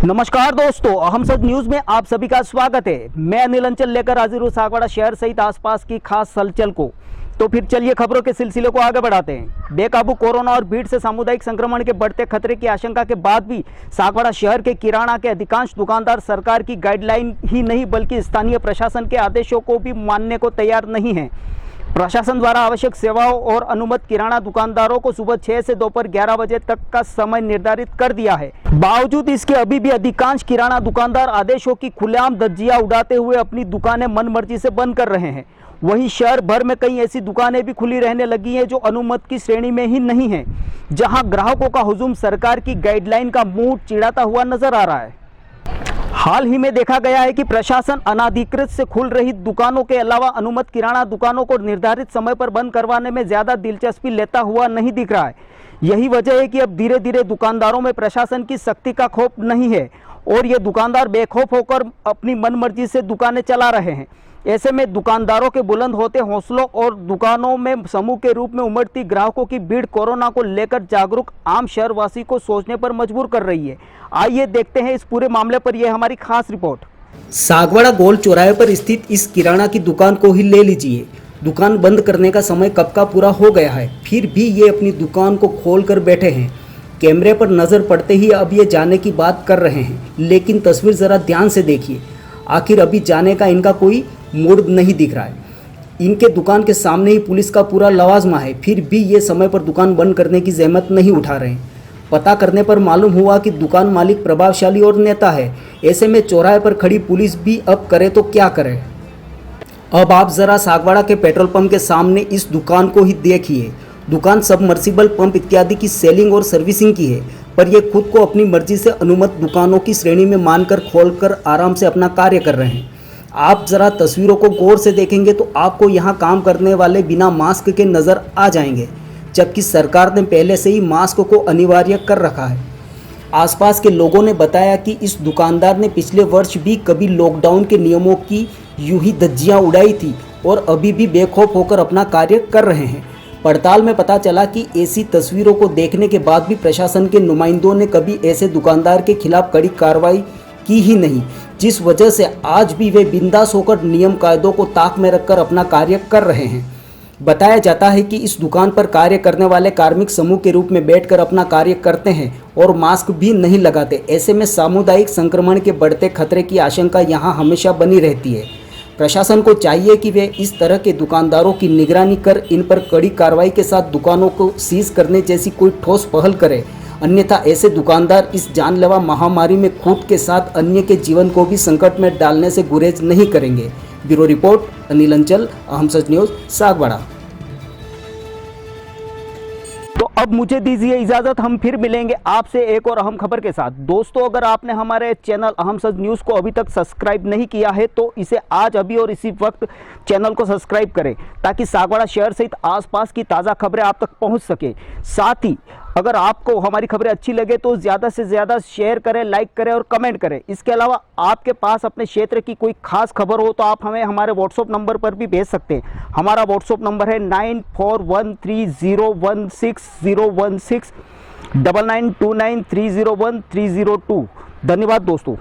नमस्कार दोस्तों, अहम सच न्यूज में आप सभी का स्वागत है। मैं अनिल अंचल लेकर हाजिर हूँ सागवाड़ा शहर सहित आसपास की खास हलचल को। तो फिर चलिए खबरों के सिलसिले को आगे बढ़ाते हैं। बेकाबू कोरोना और भीड़ से सामुदायिक संक्रमण के बढ़ते खतरे की आशंका के बाद भी सागवाड़ा शहर के किराना के अधिकांश दुकानदार सरकार की गाइडलाइन ही नहीं बल्कि स्थानीय प्रशासन के आदेशों को भी मानने को तैयार नहीं है। प्रशासन द्वारा आवश्यक सेवाओं और अनुमत किराना दुकानदारों को सुबह 6 से दोपहर 11 बजे तक का समय निर्धारित कर दिया है। बावजूद इसके अभी भी अधिकांश किराना दुकानदार आदेशों की खुलेआम धज्जियां उड़ाते हुए अपनी दुकानें मनमर्जी से बंद कर रहे हैं। वहीं शहर भर में कई ऐसी दुकानें भी खुली रहने लगी हैं जो अनुमत की श्रेणी में ही नहीं है, जहां ग्राहकों का हुजूम सरकार की गाइडलाइन का मुंह चिढ़ाता हुआ नजर आ रहा है। हाल ही में देखा गया है कि प्रशासन अनाधिकृत से खुल रही दुकानों के अलावा अनुमत किराना दुकानों को निर्धारित समय पर बंद करवाने में ज्यादा दिलचस्पी लेता हुआ नहीं दिख रहा है। यही वजह है कि अब धीरे धीरे दुकानदारों में प्रशासन की सख्ती का खौफ नहीं है और ये दुकानदार बेखौफ होकर अपनी मनमर्जी से दुकानें चला रहे हैं। ऐसे में दुकानदारों के बुलंद होते हौसलों और दुकानों में समूह के रूप में उमड़ती ग्राहकों की भीड़ कोरोना को लेकर जागरूक आम शहरवासी को सोचने पर मजबूर कर रही है। आइए देखते हैं इस पूरे मामले पर यह हमारी खास रिपोर्ट। सागवाड़ा गोल चौराहे पर स्थित इस किराना की दुकान को ही ले लीजिए। दुकान बंद करने का समय कब का पूरा हो गया है, फिर भी ये अपनी दुकान को खोल कर बैठे हैं। कैमरे पर नजर पड़ते ही अब ये जाने की बात कर रहे हैं, लेकिन तस्वीर जरा ध्यान से देखिए। आखिर अभी जाने का इनका कोई मूड नहीं दिख रहा है। इनके दुकान के सामने ही पुलिस का पूरा लवाजमा है, फिर भी ये समय पर दुकान बंद करने की जहमत नहीं उठा रहे हैं। पता करने पर मालूम हुआ कि दुकान मालिक प्रभावशाली और नेता है। ऐसे में चौराहे पर खड़ी पुलिस भी अब करे तो क्या करे। अब आप जरा सागवाड़ा के पेट्रोल पंप के सामने इस दुकान को ही देखिए। दुकान सबमर्सिबल पंप इत्यादि की सेलिंग और सर्विसिंग की है, पर ये खुद को अपनी मर्जी से अनुमत दुकानों की श्रेणी में मानकर खोलकर आराम से अपना कार्य कर रहे हैं। आप जरा तस्वीरों को गौर से देखेंगे तो आपको यहाँ काम करने वाले बिना मास्क के नज़र आ जाएंगे, जबकि सरकार ने पहले से ही मास्क को अनिवार्य कर रखा है। आसपास के लोगों ने बताया कि इस दुकानदार ने पिछले वर्ष भी कभी लॉकडाउन के नियमों की यूं ही धज्जियां उड़ाई थी और अभी भी बेखौफ होकर अपना कार्य कर रहे हैं। पड़ताल में पता चला कि ऐसी तस्वीरों को देखने के बाद भी प्रशासन के नुमाइंदों ने कभी ऐसे दुकानदार के खिलाफ कड़ी कार्रवाई की ही नहीं, जिस वजह से आज भी वे बिंदास होकर नियम कायदों को ताक में रखकर अपना कार्य कर रहे हैं। बताया जाता है कि इस दुकान पर कार्य करने वाले कार्मिक समूह के रूप में बैठकर अपना कार्य करते हैं और मास्क भी नहीं लगाते। ऐसे में सामुदायिक संक्रमण के बढ़ते खतरे की आशंका यहाँ हमेशा बनी रहती है। प्रशासन को चाहिए कि वे इस तरह के दुकानदारों की निगरानी कर इन पर कड़ी कार्रवाई के साथ दुकानों को सीज करने जैसी कोई ठोस पहल करे, अन्यथा ऐसे दुकानदार इस जानलेवा महामारी में खुद के साथ अन्य के जीवन को भी संकट में डालने से गुरेज नहीं करेंगे। ब्यूरो रिपोर्ट, अनिल अंचल, अहम सच न्यूज, सागवाड़ा। तो अब मुझे दीजिए इजाजत, हम फिर मिलेंगे आपसे एक और अहम खबर के साथ। दोस्तों, अगर आपने हमारे चैनल अहम सच न्यूज को अभी तक सब्सक्राइब नहीं किया है तो इसे आज अभी और इसी वक्त चैनल को सब्सक्राइब करें, ताकि सागवाड़ा शहर सहित आसपास की ताज़ा खबरें आप तक पहुंच सके। साथ ही अगर आपको हमारी खबरें अच्छी लगे तो ज़्यादा से ज़्यादा शेयर करें, लाइक करें और कमेंट करें। इसके अलावा आपके पास अपने क्षेत्र की कोई खास खबर हो तो आप हमें हमारे व्हाट्सएप नंबर पर भी भेज सकते हैं। हमारा व्हाट्सएप नंबर है 9413016016 9929301302। धन्यवाद दोस्तों।